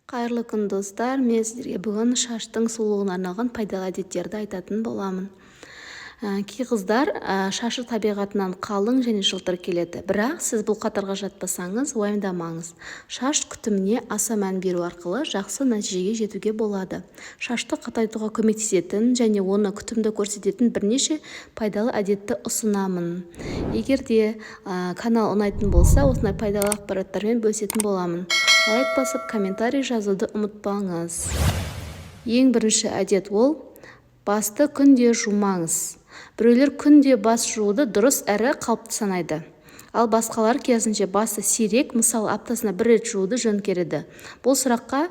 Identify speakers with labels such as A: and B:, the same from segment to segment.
A: Қайырлы күн достар, мен сіздерге бүгін шаштың сұлулығына арналған пайдалы әдеттерді айтатын боламын. Кей қыздар шашы табиғатынан қалың және жылтыр келеді, бірақ сіз бұл қатарға жатпасаңыз, уайымдамаңыз. Шаш күтіміне аса мән беру арқылы жақсы нәтижеге жетуге болады. Шашты қатайтуға көмектесетін және оны күтімді көрсететін бірнеше пайдалы әдетті ұсынамын. Егер де канал ұнайтын болса, осындай пайдалы ақпараттармен бөлісетін боламын. Лайк басып, комментарий жазуды ұмытпаңыз. Ең бірінші әдет ол басты күнде жумаңыз. Біреулер күнде бас жууды дұрыс әрі қалыпты санайды. Ал басқалар керісінше басы сирек, мысалы аптасына бір рет жууды жөн көреді. Бұл сұраққа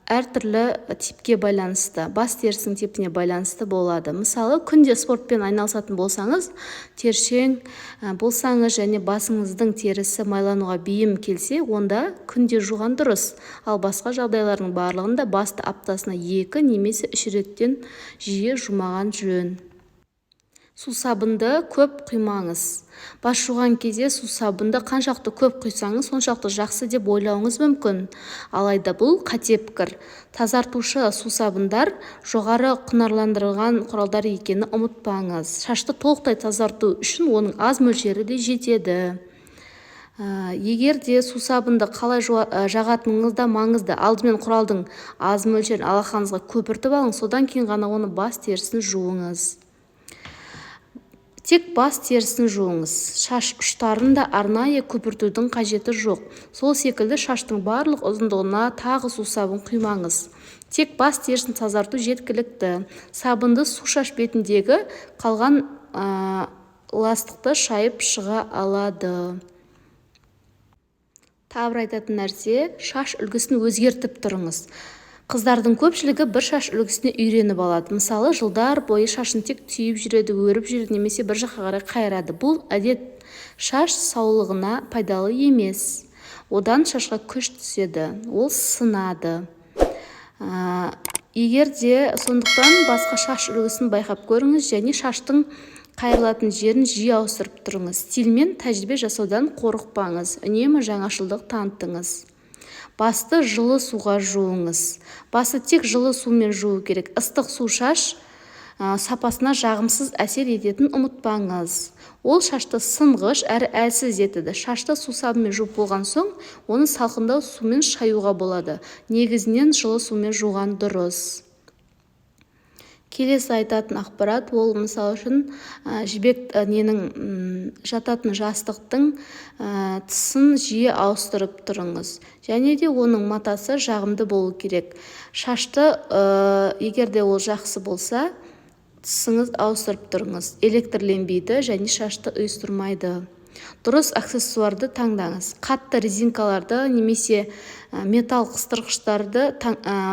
A: әртүрлі типке байланысты, бас терісінің типіне байланысты болады. Мысалы, күнде спортпен айналысатын болсаңыз, тершең болсаңыз және басыңыздың терісі майлануға бейім келсе, онда күнде жуған дұрыс. Ал басқа жағдайлардың барлығында басты аптасына 2 немесе 3 реттен жиі жумаған жөн. Сусабынды көп құймаңыз. Бас жуған кезде сусабынды қаншақты көп құйсаңыз, соншақты жақсы деп ойлауыңыз мүмкін. Алайда бұл қате пікір. Тазартушы сусабындар жоғары құнарландырылған құралдар екенін ұмытпаңыз. Шашты толықтай тазарту үшін оның аз мөлшері де жетеді. Егер де сусабынды қалай жағатыныңыз да маңызды. Алдымен құралдың аз мөлшерін алақаныңызға көпіртіп алыңыз, содан кейін ғана оны бас терісін жуыңыз. Тек бас терісін жуыңыз. Шаш ұштарын да арнайы көпіртудің қажеті жоқ. Сол секілді шаштың барлық ұзындығына тағы сусабын құймаңыз. Тек бас терісін тазарту жеткілікті. Сабынды су шаш бетіндегі қалған ластықты шайып шыға алады. Тағы бір айтатын нәрсе, шаш үлгісін өзгертіп тұрыңыз. Қыздардың көпшілігі бір шаш үлгісіне үйреніп алады. Мысалы, жылдар бойы шашын тек түйіп жүреді, өріп жүреді, немесе бір жаққа қарай қайырады. Бұл әдет шаш саулығына пайдалы емес. Одан шашқа күш түседі, ол сынады. Егер де сондықтан басқа шаш үлгісін байқап көріңіз және шаштың қайырылатын жерін жиі ауыстырып тұрыңыз. Стильмен тәжірибе жасаудан қорықпаңыз, үнемі жаңашылдық танытыңыз. Басты жылы суға жуыңыз. Басы тек жылы сумен жуу керек. Ыстық су шаш сапасына жағымсыз әсер ететін ұмытпаңыз. Ол шашты сынғыш әрі әлсіз етеді. Шашты сусабынмен жуып болған соң, оны салқындау сумен шаюға болады. Негізінен жылы сумен жуған дұрыс. Келесі айтатын ақпарат ол мысалы үшін жібек жататын жастықтың тысын жиі ауыстырып тұрыңыз. Және де оның матасы жағымды болу керек. Шашты егер де ол жақсы болса, тысыңыз ауыстырып тұрыңыз. Электрленбейді және шашты ұйыстырмайды. Дұрыс аксессуарды таңдаңыз. Қатты резинкаларды немесе металл қыстырғыштарды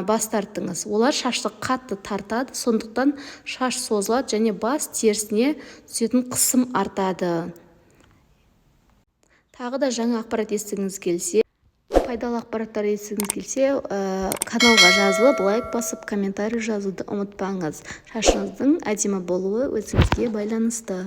A: бас тартыңыз. Олар шашты қатты тартады, сондықтан шаш созылады және бас терісіне түсетін қысым артады. Тағы да жаңа ақпарат естігіңіз келсе, пайдалы ақпараттар естігіңіз келсе, каналға жазылып, лайк басып, комментарий жазуды ұмытпаңыз. Шашыңыздың әдемі болуы өзіңізге байланысты.